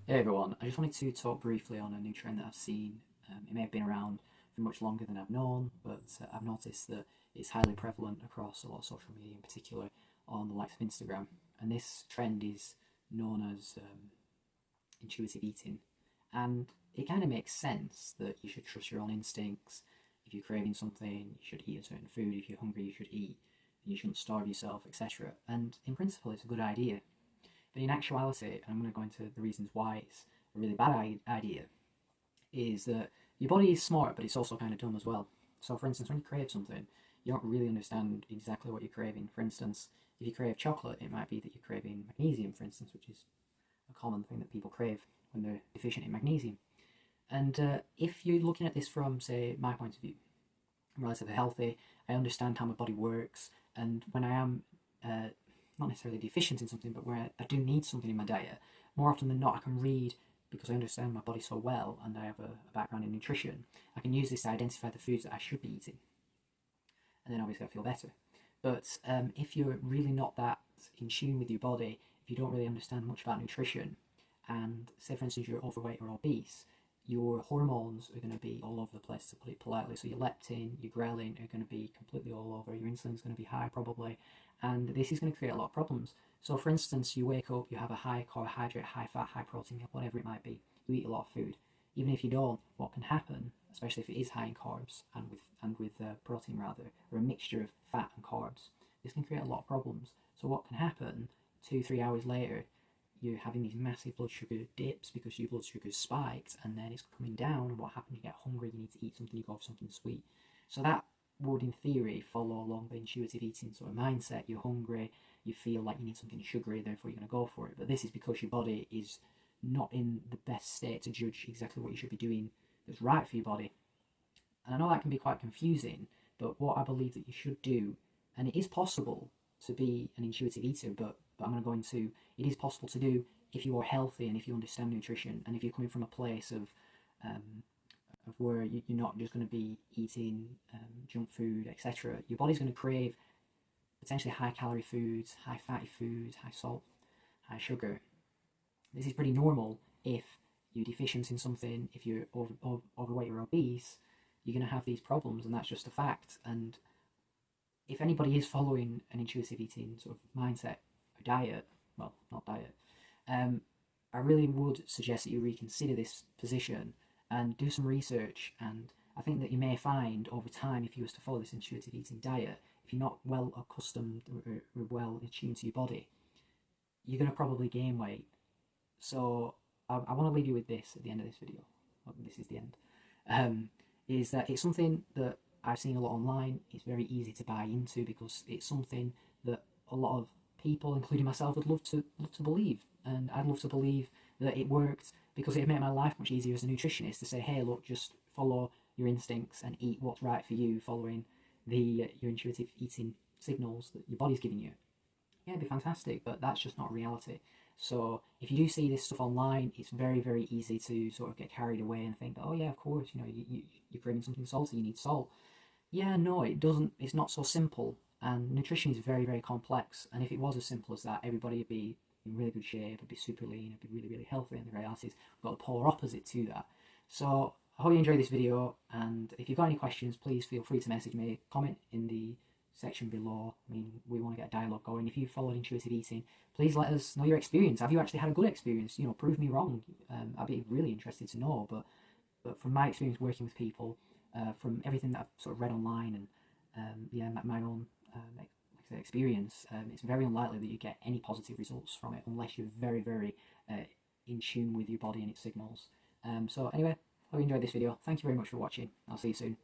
Hey everyone, I just wanted to talk briefly on a new trend that I've seen. It may have been around for much longer than I've known, but I've noticed that it's highly prevalent across a lot of social media, in particular on the likes of Instagram. And this trend is known as intuitive eating. And it kind of makes sense that you should trust your own instincts. If you're craving something, you should eat a certain food. If you're hungry, you should eat. You shouldn't starve yourself, etc. And in principle, it's a good idea. But in actuality, and I'm going to go into the reasons why it's a really bad idea, is that your body is smart, but it's also kind of dumb as well. So, for instance, when you crave something, you don't really understand exactly what you're craving. For instance, if you crave chocolate, it might be that you're craving magnesium, for instance, which is a common thing that people crave when they're deficient in magnesium. And if you're looking at this from, say, my point of view, I'm relatively healthy, I understand how my body works, and when I am not necessarily deficient in something, but where I do need something in my diet, more often than not, I can read because I understand my body so well and I have a background in nutrition. I can use this to identify the foods that I should be eating, and then obviously I feel better. But if you're really not that in tune with your body, if you don't really understand much about nutrition, and say for instance you're overweight or obese, your hormones are going to be all over the place, to put it politely. So your leptin, your ghrelin are going to be completely all over. Your insulin's going to be high probably, and this is going to create a lot of problems. So for instance, you wake up, you have a high carbohydrate, high fat, high protein, whatever it might be. You eat a lot of food. Even if you don't, what can happen, especially if it is high in carbs and with protein rather, or a mixture of fat and carbs, this can create a lot of problems. So what can happen 2-3 hours later? You're having these massive blood sugar dips because your blood sugar spiked and then it's coming down, and what happens, you get hungry, you need to eat something, you go for something sweet. So that would in theory follow along the intuitive eating sort of mindset. You're hungry, you feel like you need something sugary, therefore you're going to go for it. But this is because your body is not in the best state to judge exactly what you should be doing that's right for your body. And I know that can be quite confusing, but what I believe that you should do, and it is possible to be an intuitive eater, but I'm going to go into, it is possible to do if you are healthy and if you understand nutrition, and if you're coming from a place um, of where you're not just going to be eating junk food, etc. Your body's going to crave potentially high calorie foods, high fatty foods, high salt, high sugar. This is pretty normal if you're deficient in something, if you're overweight or obese, you're going to have these problems, and that's just a fact. And if anybody is following an intuitive eating sort of mindset or diet, well, not diet, um, I really would suggest that you reconsider this position and do some research. And I think that you may find over time, if you was to follow this intuitive eating diet, if you're not well accustomed or well attuned to your body, you're going to probably gain weight. So I want to leave you with this at the end of this video. Well, this is the end. Um, is that it's something that I've seen a lot online. It's very easy to buy into because it's something that a lot of people, including myself, would love to believe, and I'd love to believe that it worked because it made my life much easier as a nutritionist to say, hey, look, just follow your instincts and eat what's right for you, following your intuitive eating signals that your body's giving you. Yeah, it'd be fantastic, but that's just not reality. So if you do see this stuff online, it's very, very easy to sort of get carried away and think that, oh yeah, of course, you're craving something salty, you need salt. Yeah, no, it doesn't. It's not so simple. And nutrition is very, very complex. And if it was as simple as that, everybody would be in really good shape, would be super lean, would be really, really healthy. And the reality is, we've got the polar opposite to that. So I hope you enjoyed this video. And if you've got any questions, please feel free to message me, comment in the section below. I mean, we want to get a dialogue going. If you followed intuitive eating, please let us know your experience. Have you actually had a good experience? Prove me wrong. I'd be really interested to know. But from my experience working with people, from everything that I've sort of read online and yeah, my own like I say, experience, it's very unlikely that you get any positive results from it unless you're very, very in tune with your body and its signals. So anyway, hope you enjoyed this video. Thank you very much for watching. I'll see you soon.